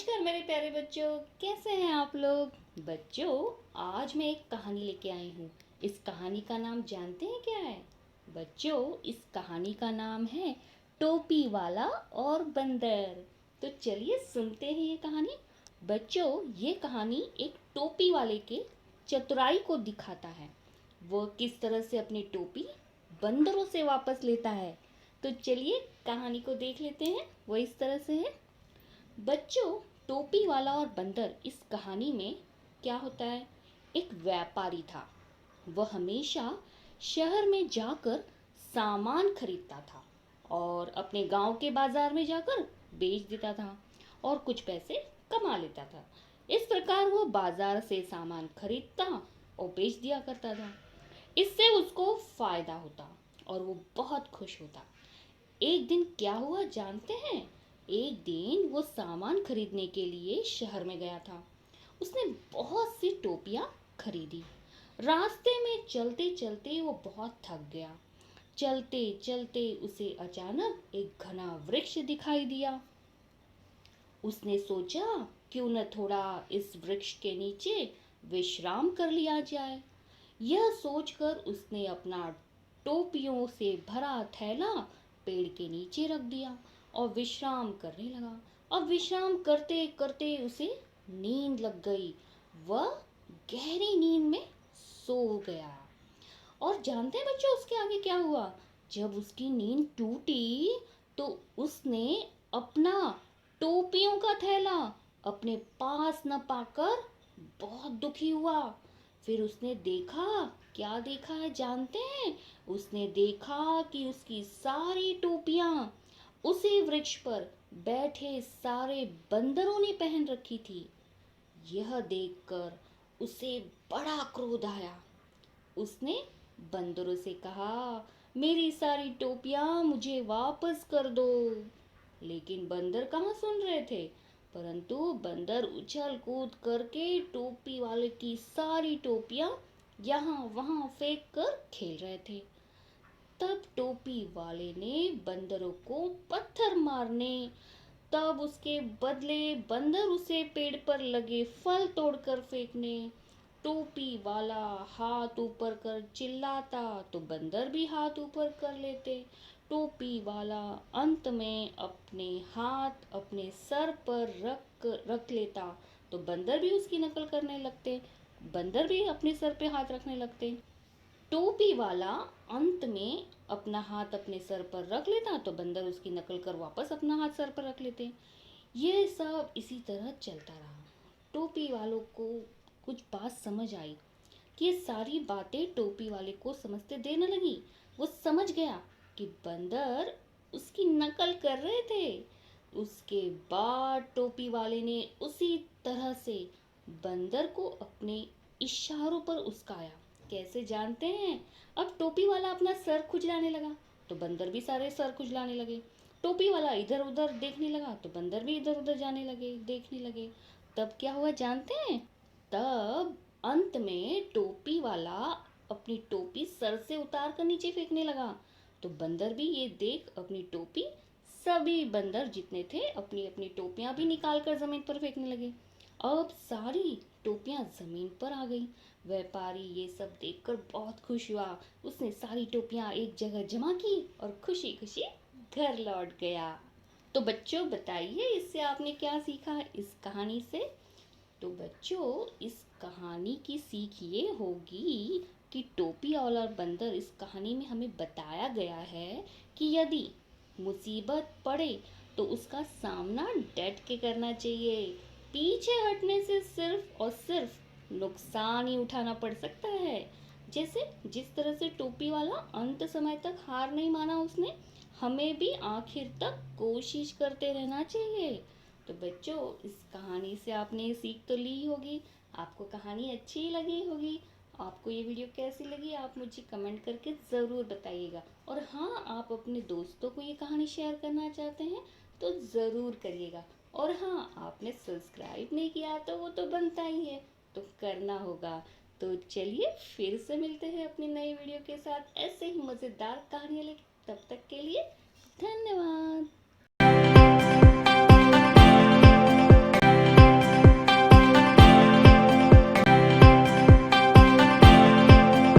नमस्कार मेरे प्यारे बच्चों, कैसे हैं आप लोग। बच्चों, आज मैं एक कहानी लेके आई हूँ। इस कहानी का नाम जानते हैं क्या है? बच्चों, इस कहानी का नाम है टोपी वाला और बंदर। तो चलिए सुनते हैं ये कहानी। बच्चों, ये कहानी एक टोपी वाले के चतुराई को दिखाता है। वो किस तरह से अपनी टोपी बंदरों से वापस लेता है। तो चलिए कहानी को देख लेते हैं। वो इस तरह से है। बच्चों, टोपी वाला और बंदर इस कहानी में क्या होता है? एक व्यापारी था। वह हमेशा शहर में जाकर सामान खरीदता था और अपने गांव के बाजार में जाकर बेच देता था और कुछ पैसे कमा लेता था। इस प्रकार वो बाजार से सामान खरीदता और बेच दिया करता था। इससे उसको फायदा होता और वो बहुत खुश होता। एक दिन क्या हुआ जानते हैं? एक दिन वो सामान खरीदने के लिए शहर में गया था। उसने बहुत सी टोपियां खरीदी। रास्ते में चलते चलते वो बहुत थक गया। चलते चलते उसे अचानक एक घना वृक्ष दिखाई दिया। उसने सोचा क्यों न थोड़ा इस वृक्ष के नीचे विश्राम कर लिया जाए। यह सोचकर उसने अपना टोपियों से भरा थैला पेड़ के नीचे रख दिया और विश्राम करने लगा। अब विश्राम करते करते उसे नींद लग गई। वह गहरी नींद में सो गया। और जानते हैं बच्चों उसके आगे क्या हुआ? जब उसकी नींद टूटी तो उसने अपना टोपियों का थैला अपने पास न पाकर बहुत दुखी हुआ। फिर उसने देखा, क्या देखा है जानते हैं? उसने देखा कि उसकी सारी टोपियां उसी वृक्ष पर बैठे सारे बंदरों ने पहन रखी थी। यह देखकर उसे बड़ा क्रोध आया। उसने बंदरों से कहा, मेरी सारी टोपियां मुझे वापस कर दो। लेकिन बंदर कहाँ सुन रहे थे, परंतु बंदर उछल कूद करके टोपी वाले की सारी टोपियां यहाँ वहाँ फेंक कर खेल रहे थे। तब टोपी वाले ने बंदरों को पत्थर मारने, तब उसके बदले बंदर उसे पेड़ पर लगे फल तोड़कर फेंकने। टोपी वाला हाथ ऊपर कर चिल्लाता तो बंदर भी हाथ ऊपर कर लेते। टोपी वाला अंत में अपने हाथ अपने सर पर रख लेता तो बंदर भी उसकी नकल करने लगते। बंदर भी अपने सर पे हाथ रखने लगते। टोपी वाला अंत में अपना हाथ अपने सर पर रख लेता तो बंदर उसकी नकल कर वापस अपना हाथ सर पर रख लेते। ये सब इसी तरह चलता रहा। टोपी वालों को कुछ बात समझ आई कि ये सारी बातें टोपी वाले को समझते देर न लगी। वो समझ गया कि बंदर उसकी नकल कर रहे थे। उसके बाद टोपी वाले ने उसी तरह से बंदर को अपने इशारों पर उस्काया। कैसे जानते हैं? अब टोपी वाला अपना सर खुजलाने लगा तो बंदर भी सारे सर खुजलाने लगे। टोपी वाला इधर उधर देखने लगा तो बंदर भी इधर उधर जाने लगे, देखने लगे। तब क्या हुआ जानते हैं? तब अंत में टोपी वाला अपनी टोपी सर से उतार कर नीचे फेंकने लगा तो बंदर भी ये देख अपनी टोपी, सभी बंदर जितने थे अपनी अपनी टोपियां भी निकाल कर जमीन पर फेंकने लगे। अब सारी टोपियां जमीन पर आ गई। व्यापारी ये सब देखकर बहुत खुश हुआ। उसने सारी टोपियां एक जगह जमा की और खुशी खुशी घर लौट गया। तो बच्चों बताइए, इससे आपने क्या सीखा इस कहानी से? तो बच्चों, इस कहानी की सीख ये होगी कि टोपी वाला और बंदर, इस कहानी में हमें बताया गया है कि यदि मुसीबत पड़े तो उसका सामना डट के करना चाहिए। पीछे हटने से सिर्फ और सिर्फ नुकसान ही उठाना पड़ सकता है। जैसे जिस तरह से टोपी वाला अंत समय तक हार नहीं माना उसने, हमें भी आखिर तक कोशिश करते रहना चाहिए। तो बच्चों, इस कहानी से आपने सीख तो ली होगी। आपको कहानी अच्छी लगी होगी। आपको ये वीडियो कैसी लगी आप मुझे कमेंट करके ज़रूर बताइएगा। और हाँ, आप अपने दोस्तों को ये कहानी शेयर करना चाहते हैं तो ज़रूर करिएगा। और हाँ, आपने सब्सक्राइब नहीं किया तो वो तो बनता ही है, तो करना होगा। तो चलिए फिर से मिलते हैं अपनी नई वीडियो के साथ ऐसे ही मज़ेदार कहानियाँ लेके। तब तक के लिए